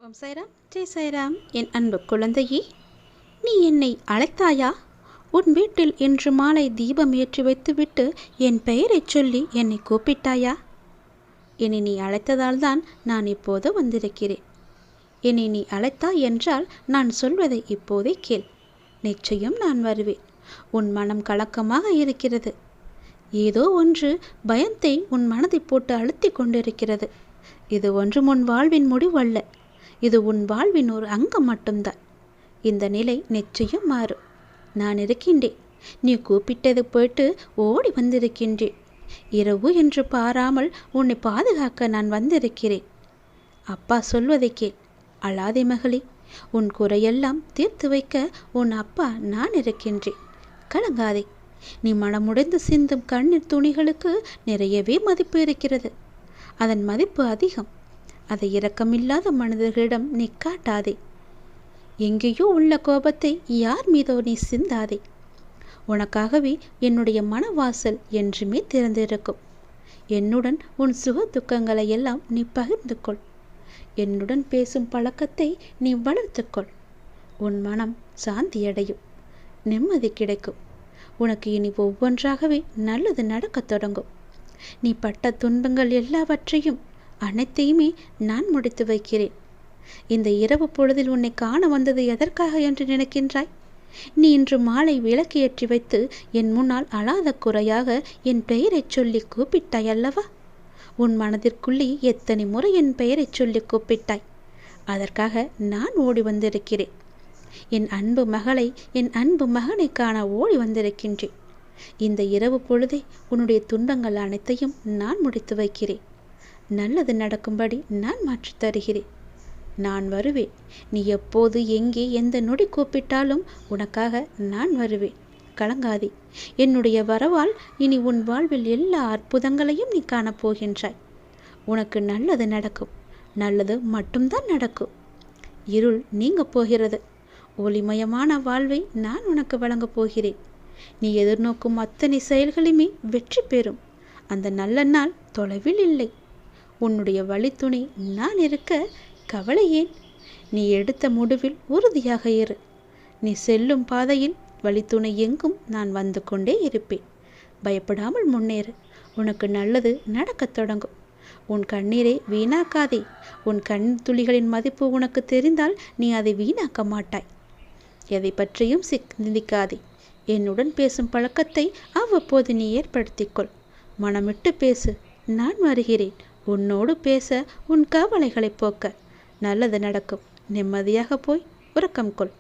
ஓம் சாய்ராம், ஜெய் சாய்ராம். என் அன்பு குழந்தையே, நீ என்னை அழைத்தாயா? உன் வீட்டில் இன்று மாலை தீபம் ஏற்றி வைத்துவிட்டு என் பெயரைச் சொல்லி என்னை கூப்பிட்டாயா? என்னை நீ அழைத்ததால் தான் நான் இப்போது வந்திருக்கிறேன். என்னை நீ அழைத்தாய் என்றால் நான் சொல்வதை இப்போதே கேள். நிச்சயம் நான் வருவேன். உன் மனம் கலக்கமாக இருக்கிறது. ஏதோ ஒன்று பயத்தை உன் மனதை போட்டு அழுத்தி கொண்டிருக்கிறது. இது ஒன்றும் உன் வாழ்வின் முடிவல்ல. இது உன் வாழ்வின் ஒரு அங்கம் மட்டும்தான். இந்த நிலை நிச்சயம் மாறும். நான் இருக்கின்றேன். நீ கூப்பிட்டது போயிட்டு ஓடி வந்திருக்கின்றேன். இரவு என்று பாராமல் உன்னை பாதுகாக்க நான் வந்திருக்கிறேன். அப்பா சொல்வதை கேள். அழாதே மகளே. உன் குறையெல்லாம் தீர்த்து வைக்க உன் அப்பா நான் இருக்கின்றேன். கலங்காதே. நீ மனமுடைந்து சிந்தும் கண்ணீர் துணிகளுக்கு நிறையவே மதிப்பு இருக்கிறது. அதன் மதிப்பு அதிகம். அதை இரக்கமில்லாத மனிதர்களிடம் நீ காட்டாதே. எங்கேயோ உள்ள கோபத்தை யார் மீதோ நீ சிந்தாதே. உனக்காகவே என்னுடைய மனவாசல் என்றுமே திறந்திருக்கும். என்னுடன் உன் சுக துக்கங்களை எல்லாம் நீ பகிர்ந்து கொள். என்னுடன் பேசும் பழக்கத்தை நீ வளர்த்துக்கொள். உன் மனம் சாந்தியடையும். நிம்மதி கிடைக்கும். உனக்கு இனி ஒவ்வொன்றாகவே நல்லது நடக்கத் தொடங்கும். நீ பட்ட துன்பங்கள் எல்லாவற்றையும் அனைத்தையுமே நான் முடித்து வைக்கிறேன். இந்த இரவு பொழுதில் உன்னை காண வந்தது எதற்காக என்று நினைக்கின்றாய்? நீ இன்று மாலை விளக்கு ஏற்றி வைத்து என் முன்னால் அழாத குறையாக என் பெயரைச் சொல்லி கூப்பிட்டாய் அல்லவா? உன் மனதிற்குள்ளே எத்தனை முறை என் பெயரைச் சொல்லி கூப்பிட்டாய். அதற்காக நான் ஓடி வந்திருக்கிறேன். என் அன்பு மகளை, என் அன்பு மகனை காண ஓடி வந்திருக்கின்றேன். இந்த இரவு பொழுதே உன்னுடைய துன்பங்கள் அனைத்தையும் நான் முடித்து வைக்கிறேன். நல்லது நடக்கும்படி நான் மாற்றித் தருகிறேன். நான் வருவேன். நீ எப்போது, எங்கே, எந்த நொடி கூப்பிட்டாலும் உனக்காக நான் வருவேன். கலங்காதே. என்னுடைய வரவால் இனி உன் வாழ்வில் எல்லா அற்புதங்களையும் நீ காணப்போகின்றாய். உனக்கு நல்லது நடக்கும். நல்லது மட்டும்தான் நடக்கும். இருள் நீங்க போகிறது. ஒளிமயமான வாழ்வை நான் உனக்கு வழங்கப் போகிறேன். நீ எதிர்நோக்கும் அத்தனை செயல்களுமே வெற்றி பெறும். அந்த நல்ல நாள் தொலைவில் இல்லை. உன்னுடைய வழித்துணை நான் இருக்க கவலை ஏன்? நீ எடுத்த முடிவில் உறுதியாக இரு. நீ செல்லும் பாதையில் வழித்துணை எங்கும் நான் வந்து கொண்டே இருப்பேன். பயப்படாமல் முன்னேறு. உனக்கு நல்லது நடக்கத் தொடங்கும். உன் கண்ணீரை வீணாக்காதே. உன் கண் துளிகளின் மதிப்பு உனக்கு தெரிந்தால் நீ அதை வீணாக்க மாட்டாய். எதை பற்றியும் சிந்திக்காதே. என்னுடன் பேசும் பழக்கத்தை அவ்வப்போது நீ ஏற்படுத்திக்கொள். மனமிட்டு பேசு. நான் வருகிறேன். உன்னோடு பேச, உன் கவலைகளை போக்க. நல்லது நடக்கும். நிம்மதியாக போய் உறக்கம் கொள்.